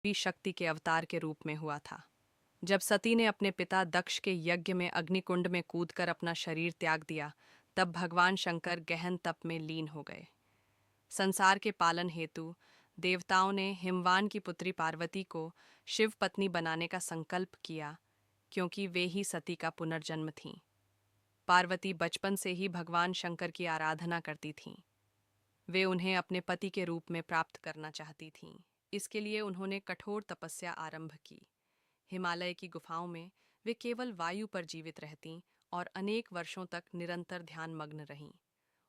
भी शक्ति के अवतार के रूप में हुआ था। जब सती ने अपने पिता दक्ष के यज्ञ में अग्निकुंड में कूदकर अपना शरीर त्याग दिया, तब भगवान शंकर गहन तप में लीन हो गए। संसार के पालन हेतु देवताओं ने हिमवान की पुत्री पार्वती को शिव पत्नी बनाने का संकल्प किया, क्योंकि वे ही सती का पुनर्जन्म थीं। पार्वती बचपन से ही भगवान शंकर की आराधना करती थीं। वे उन्हें अपने पति के रूप में प्राप्त करना चाहती थीं। इसके लिए उन्होंने कठोर तपस्या आरंभ की। हिमालय की गुफाओं में वे केवल वायु पर जीवित रहतीं और अनेक वर्षों तक निरंतर ध्यानमग्न रहीं।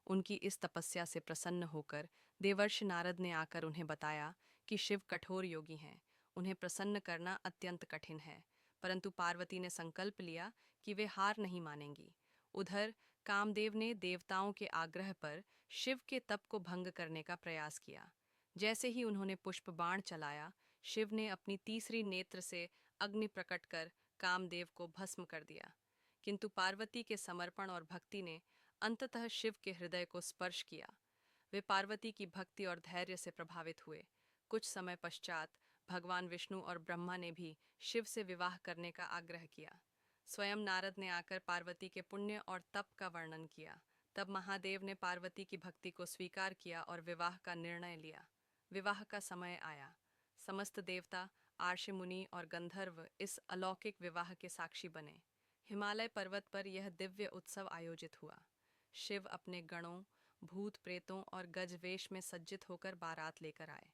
उनकी इस तपस्या से प्रसन्न होकर देवर्षि नारद ने आकर उन्हें बताया कि शिव कठोर योगी हैं, उन्हें प्रसन्न करना अत्यंत कठिन है। परंतु पार्वती ने संकल्प लिया कि वे हार नहीं मानेंगी। उधर कामदेव ने देवताओं के आग्रह पर शिव के तप को भंग करने का प्रयास किया। जैसे ही उन्होंने पुष्प बाण चलाया, शिव ने अपनी तीसरी नेत्र से अग्नि प्रकट कर कामदेव को भस्म कर दिया। किंतु पार्वती के समर्पण और भक्ति ने अंततः शिव के हृदय को स्पर्श किया। वे पार्वती की भक्ति और धैर्य से प्रभावित हुए। कुछ समय पश्चात भगवान विष्णु और ब्रह्मा ने भी शिव से विवाह करने का आग्रह किया। स्वयं नारद ने आकर पार्वती के पुण्य और तप का वर्णन किया। तब महादेव ने पार्वती की भक्ति को स्वीकार किया और विवाह का निर्णय लिया। विवाह का समय आया। समस्त देवता, आर्षि मुनि और गंधर्व इस अलौकिक विवाह के साक्षी बने। हिमालय पर्वत पर यह दिव्य उत्सव आयोजित हुआ। शिव अपने गणों, भूत प्रेतों और गजवेश में सज्जित होकर बारात लेकर आए।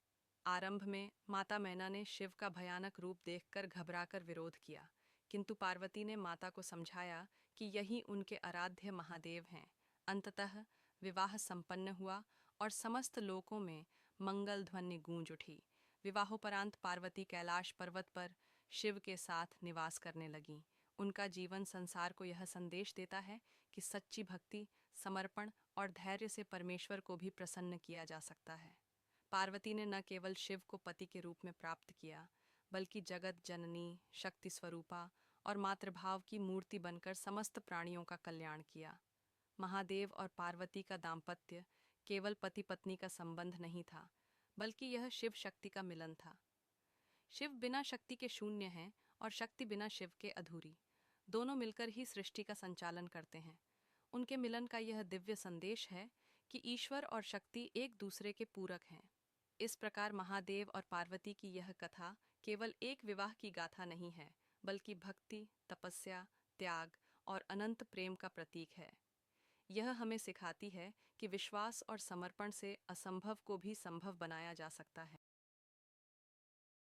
आरंभ में माता मैना ने शिव का भयानक रूप देखकर घबराकर विरोध किया, किंतु पार्वती ने माता को समझाया कि यही उनके आराध्य महादेव हैं। अंततः विवाह संपन्न हुआ और समस्त लोकों में मंगल ध्वनि गूंज उठी। विवाहोपरांत पार्वती कैलाश पर्वत पर शिव के साथ निवास करने लगीं। उनका जीवन संसार को यह संदेश देता है कि सच्ची भक्ति, समर्पण और धैर्य से परमेश्वर को भी प्रसन्न किया जा सकता है। पार्वती ने न केवल शिव को पति के रूप में प्राप्त किया, बल्कि जगत जननी, शक्ति स्वरूपा और मातृभाव की मूर्ति बनकर समस्त प्राणियों का कल्याण किया। महादेव और पार्वती का दाम्पत्य केवल पति पत्नी का संबंध नहीं था, बल्कि यह शिव शक्ति का मिलन था। शिव बिना शक्ति के शून्य हैं और शक्ति बिना शिव के अधूरी। दोनों मिलकर ही सृष्टि का संचालन करते हैं। उनके मिलन का यह दिव्य संदेश है कि ईश्वर और शक्ति एक दूसरे के पूरक हैं। इस प्रकार महादेव और पार्वती की यह कथा केवल एक विवाह की गाथा नहीं है, बल्कि भक्ति, तपस्या, त्याग और अनंत प्रेम का प्रतीक है। यह हमें सिखाती है कि विश्वास और समर्पण से असंभव को भी संभव बनाया जा सकता है।